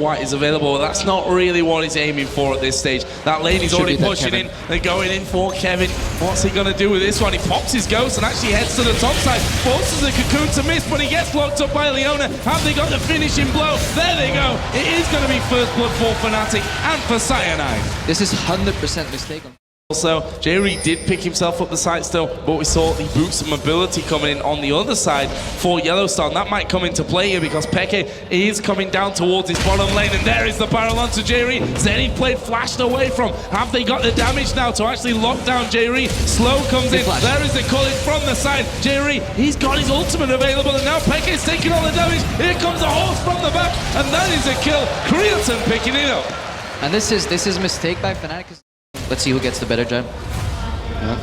White is available. That's not really what he's aiming for at this stage. That lane he's already pushing in. They're going in for Kevin. What's he going to do with this one? He pops his ghost and actually heads to the top side. Forces the Cocoon to miss, but he gets blocked up by Leona. Have they got the finishing blow? There they go. It is going to be first blood for Fnatic and for Cyanide. This is 100% mistaken. Also, Jerry did pick himself up the side still, but we saw the boots of mobility coming in on the other side for Yellowstone. That might come into play here because Peke is coming down towards his bottom lane, and there is the barrel onto Jerry. Zenith Blade flashed away from. Have they got the damage now to actually lock down Jerry? Slow comes in. There is the calling from the side. Jerry, he's got his ultimate available, and now Peke is taking all the damage. Here comes a horse from the back, and that is a kill. Creelton picking it up. And this is a mistake by Fnatic. Let's see who gets the better jab.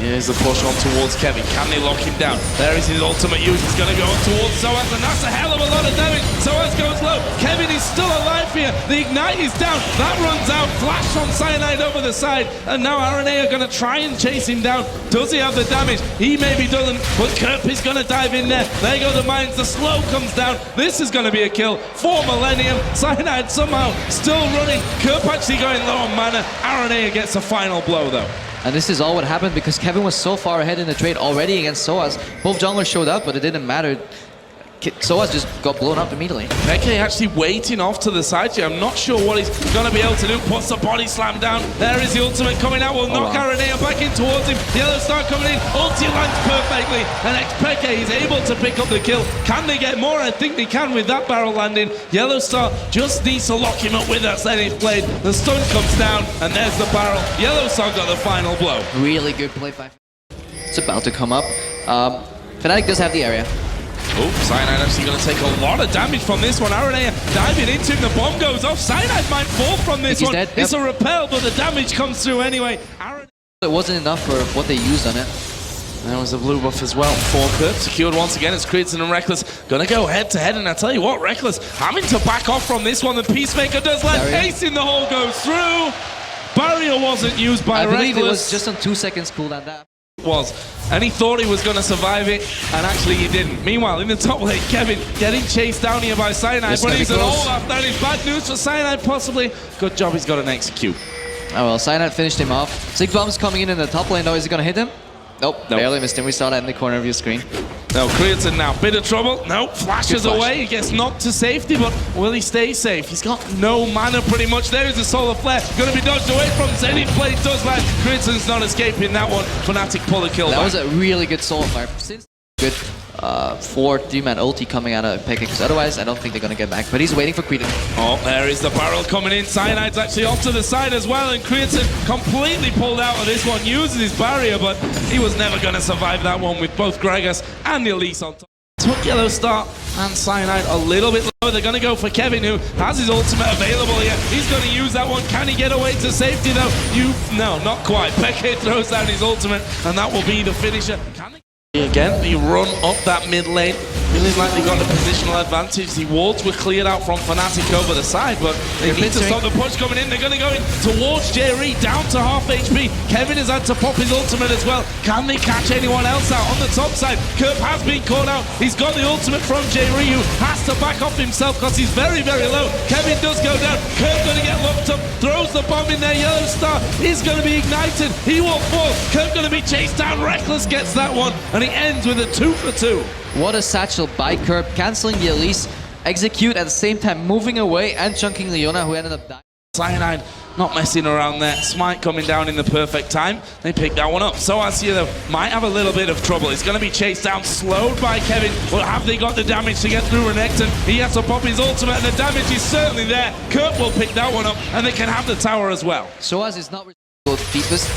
Here's the push on towards Kevin. Can they lock him down? There is his ultimate use. He's going to go on towards Soaz, and that's a hell of a lot of damage. Soaz goes low. Kevin is still alive here. The Ignite is down. That runs out. Flash from Cyanide over the side. And now RNA are going to try and chase him down. Does he have the damage? He maybe doesn't, but Kerp is going to dive in there. There go the mines. The slow comes down. This is going to be a kill for Millennium. Cyanide somehow still running. Kerp actually going low on mana. RNA gets a final blow though. And this is all what happened because Kevin was so far ahead in the trade already against Soaz. Both junglers showed up, but it didn't matter. Soaz just got blown up immediately. Peke actually waiting off to the side here. I'm not sure what he's going to be able to do. Puts the body slam down. There is the ultimate coming out. Will knock Aranea back in towards him. Yellow Star coming in. Ulti lands perfectly. And Peke is able to pick up the kill. Can they get more? I think they can with that barrel landing. Yellow Star just needs to lock him up with that Zenith Blade. The stun comes down, and there's the barrel. Yellow Star got the final blow. Really good play by. It's about to come up. Fnatic does have the area. Oh, Cyanide actually going to take a lot of damage from this one. Aranea diving into him. The bomb goes off. Cyanide might fall from this one. Dead. It's a repel, but the damage comes through anyway. It wasn't enough for what they used on it. There was a blue buff as well for Kerp. Secured once again as Creedson and Reckless going to go head to head. And I tell you what, Reckless having to back off from this one. The Peacemaker does land. Ace in the hole goes through. Barrier wasn't used by Reckless. I believe it was just on 2 seconds cooldown. That was, and he thought he was going to survive it, and actually he didn't. Meanwhile, in the top lane, Kevin getting chased down here by Cyanide, but he's an Olaf. That is bad news for Cyanide, possibly. Good job, he's got an execute. Oh well, Cyanide finished him off. Sig Bomb's coming in the top lane, though. Is he going to hit him? Nope, barely missed him. We saw that in the corner of your screen. No, Creedson now, bit of trouble. Nope, flashes away. He gets knocked to safety, but will he stay safe? He's got no mana pretty much. There is a solar flare. Going to be dodged away from. Zenith Blade does land. Creedson's not escaping that one. Fnatic pull the kill. That was a really good solar flare. Since good 4-3-man ulti coming out of Peke, because otherwise I don't think they're going to get back. But he's waiting for Creedson. Oh, there is the barrel coming in. Cyanide's actually off to the side as well, and Creedson completely pulled out of this one, uses his barrier, but he was never going to survive that one with both Gragas and Elise on top. Took Yellow Star and Cyanide a little bit lower. They're going to go for Kevin, who has his ultimate available here. He's going to use that one. Can he get away to safety, though? No, not quite. Peke throws down his ultimate, and that will be the finisher. Can they? Again, they run up that mid lane. Feeling like they got the positional advantage. The wards were cleared out from Fnatic over the side, but they need to stop the push coming in. They're going to go in towards Jerry, down to half HP. Kevin has had to pop his ultimate as well. Can they catch anyone else out on the top side? Kerp has been caught out. He's got the ultimate from Jerry, who has to back off himself because he's very, very low. Kevin does go down. Kerp going to get locked up, throws the bomb in there. Yellow Star is going to be ignited. He won't fall. Kerp going to be chased down. Reckless gets that one, and he ends with a 2-for-2. What a satchel by Kerp, cancelling the Elise, execute at the same time, moving away and chunking Leona, who ended up dying. Cyanide not messing around there. Smite coming down in the perfect time. They pick that one up. So as you though, might have a little bit of trouble. He's going to be chased down, slowed by Kevin. But have they got the damage to get through Renekton? He has to pop his ultimate, and the damage is certainly there. Kerp will pick that one up, and they can have the tower as well. Soaz is not deepest,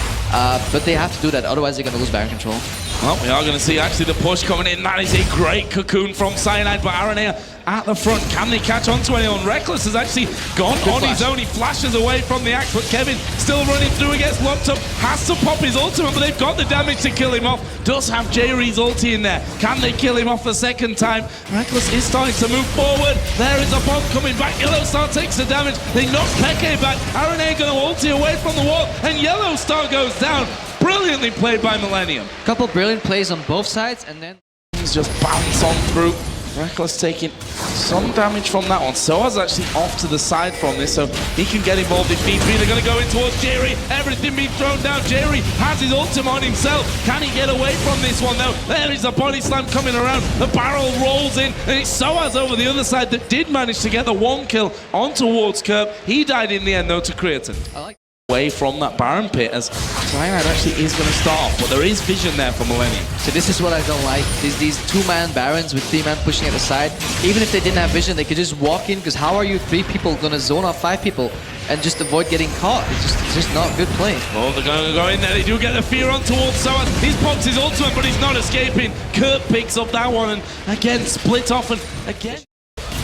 but they have to do that, otherwise they're going to lose Baron control. Well, we are going to see actually the push coming in. That is a great cocoon from Cyanide, but Aranea at the front. Can they catch on to anyone? Reckless has actually gone on his own. He flashes away from the axe, but Kevin still running through. He gets locked up, has to pop his ultimate, but they've got the damage to kill him off. Does have Jerry's ulti in there. Can they kill him off the second time? Reckless is starting to move forward. There is a bomb coming back. Yellow Star takes the damage. They knock Peke back. Aranea going to ulti away from the wall, and Yellow Star goes down. Brilliantly played by Millennium. Couple brilliant plays on both sides, and then he's just bounce on through. Reckless taking some damage from that one. Soa's actually off to the side from this, so he can get involved if need be. They're going to go in towards Jerry. Everything being thrown down. Jerry has his ultimate on himself. Can he get away from this one, though? There is a body slam coming around. The barrel rolls in, and it's Soa's over the other side that did manage to get the one kill on towards Kerp. He died in the end, though, to Creatine. Away from that Baron pit as Cyanide actually is going to start off, but there is vision there for Millennium. So this is what I don't like, is these two-man Barons with three-man pushing at the side. Even if they didn't have vision, they could just walk in, because how are you three people going to zone off five people and just avoid getting caught? It's just not good play. Oh, they're going to go in there. They do get the fear on towards Soa. He's popped his ultimate, but he's not escaping. Kurt picks up that one and again split off and again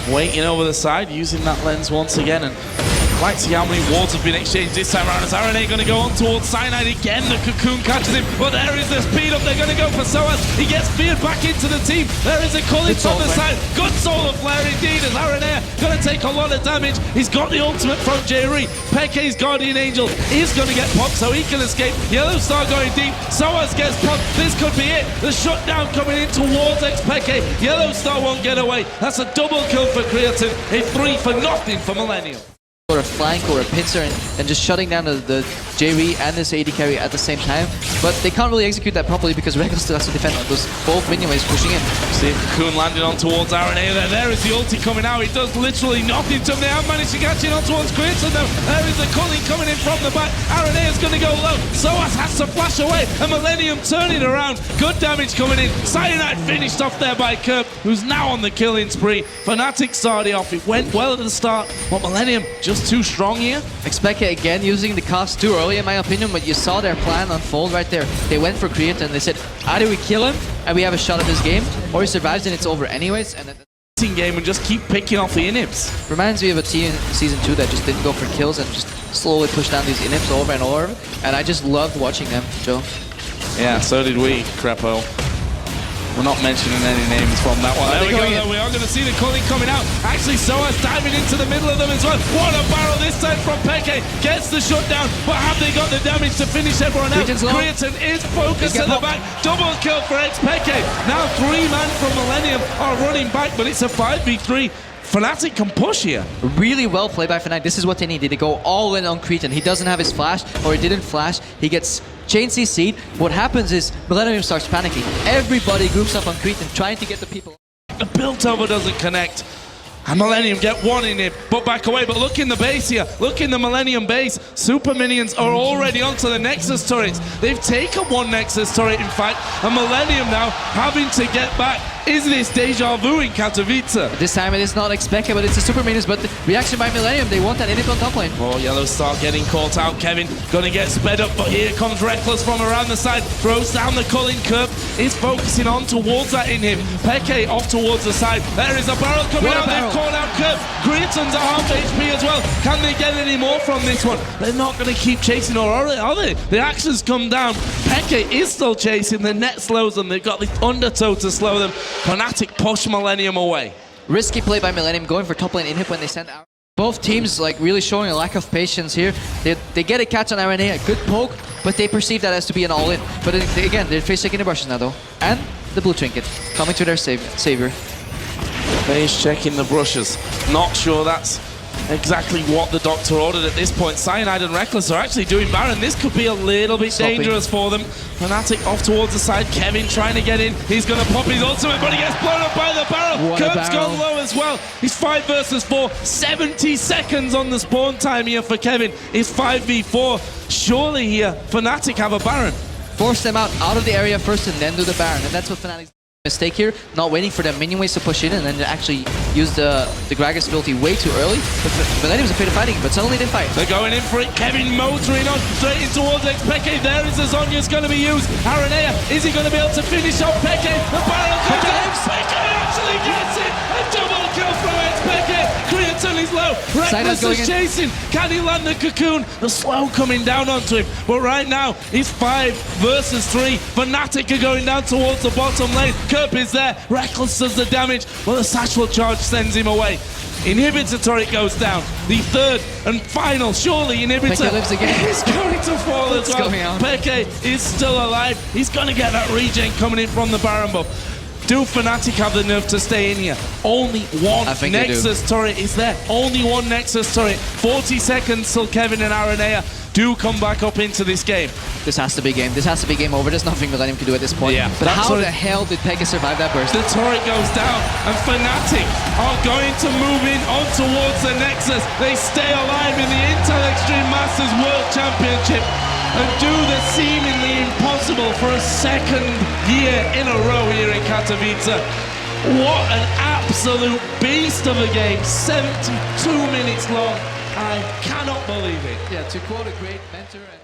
waiting over the side, using that lens once again. And like to see how many wards have been exchanged this time around as RNA going to go on towards Cyanide again. The cocoon catches him, but there is the speed up. They're going to go for Soas. He gets feared back into the team. There is a culling from the side. Good solar flare indeed as RNA going to take a lot of damage. He's got the ultimate from Jerry. Peke's Guardian Angel is going to get popped so he can escape. Yellow Star going deep. Soas gets popped. This could be it. The shutdown coming in towards Peke. Yellow Star won't get away. That's a double kill for Creatine. A 3 for nothing for Millennium. Or a flank or a pincer and just shutting down the JV and this AD carry at the same time. But they can't really execute that properly because Reckless still has to defend those both minion waves pushing in. See Cocoon landing on towards RNA there. There is the ulti coming out. He does literally nothing to him. They have managed to catch it on towards Creatine though. There is the culling coming in from the back. RNA is going to go low. Soas has to flash away and Millennium turning around. Good damage coming in. Cyanide finished off there by Kerp, who's now on the killing spree. Fnatic started off. It went well at the start, but Millennium just too strong here. Expect it again using the cast too early in my opinion, but you saw their plan unfold right there. They went for Creatine and they said either we kill him and we have a shot at this game, or he survives and it's over anyways. And then game and just keep picking off the inhibs. Reminds me of a team in Season 2 that just didn't go for kills and just slowly pushed down these inhibs over and over. And I just loved watching them, Joe. Yeah, so did we, Crepo. We're not mentioning any names from that one. There we go, though. We are going to see the culling coming out. Actually, Soa's diving into the middle of them as well. What a barrel this time from Peke. Gets the shutdown, but have they got the damage to finish everyone out? Creatine is focused at the back. Double kill for Peke. Now 3-man from Millennium are running back, but it's a 5v3. Fnatic can push here. Really well played by Fnatic. This is what they needed. They go all in on Creatine. He doesn't have his flash, or he didn't flash. He gets chain CC'd. What happens is Millennium starts panicking. Everybody groups up on Creatine, trying to get the people. The built over doesn't connect. And Millennium get one in it, but back away. But look in the base here. Look in the Millennium base. Super Minions are already onto the Nexus turrets. They've taken one Nexus turret, in fact. And Millennium now having to get back. Is this deja vu in Katowice? This time it is not expected, but it's a Super Minions. But the reaction by Millennium, they want that inhib on top lane. Oh, Yellow Star getting caught out. Kevin gonna get sped up, but here comes Reckless from around the side. Throws down the culling curve. Is focusing on towards that inhib. Peke off towards the side. There is a barrel coming out. They've caught out curve. Creatine's at half HP as well. Can they get any more from this one? They're not gonna keep chasing, or are they? The actions come down. Peke is still chasing. The net slows them. They've got the undertow to slow them. Fnatic push Millennium away. Risky play by Millennium, going for top lane inhib when they send out. Both teams like really showing a lack of patience here. They get a catch on RNA, a good poke, but they perceive that as to be an all-in. But again, they're face checking the brushes now though. And the blue trinket coming to their savior. Face checking the brushes. Not sure that's exactly what the doctor ordered at this point. Cyanide and Reckless are actually doing Baron. This could be a little bit dangerous for them. Fnatic off towards the side. Kevin trying to get in. He's going to pop his ultimate, but he gets blown up by the barrel. Kurt's gone low as well. He's 5 versus 4. 70 seconds on the spawn time here for Kevin. It's 5v4. Surely here, Fnatic have a Baron. Force them out of the area first and then do the Baron. And that's what Fnatic's mistake here, not waiting for the minion waves to push in and then actually use the Gragas ability way too early. But Millennium's afraid of fighting, but suddenly they fight. They're going in for it. Kevin motoring on straight in towards Peke. There is the Zonya's going to be used. Aranea, is he going to be able to finish off Peke? The barrel comes out. Peke actually gets it. A double kill from Peke. Creatine is low. Reckless is chasing. Can he land the cocoon? The slow coming down onto him. But right now, it's 5 versus 3. Fnatic are going down towards the bottom lane. Kerp is there. Reckless does the damage. Well, the satchel charge sends him away. Inhibitor turret goes down. The third and final, surely Inhibitor lives again. is going to fall as well. Peke is still alive. He's going to get that regen coming in from the Baron buff. Do Fnatic have the nerve to stay in here? Only one I think they do. Nexus turret is there. Only one Nexus turret. 40 seconds till Kevin and Aranea do come back up into this game. This has to be game. This has to be game over. There's nothing Millennium can do at this point. Yeah, But that's how what the hell did Pega survive that burst? The turret goes down, and Fnatic are going to move in on towards the Nexus. They stay alive in the Intel Extreme Masters World Championship and do the seemingly impossible for a second year in a row here in Katowice. What an absolute beast of a game. 72 minutes long. I cannot believe it. Yeah, to quote a great mentor and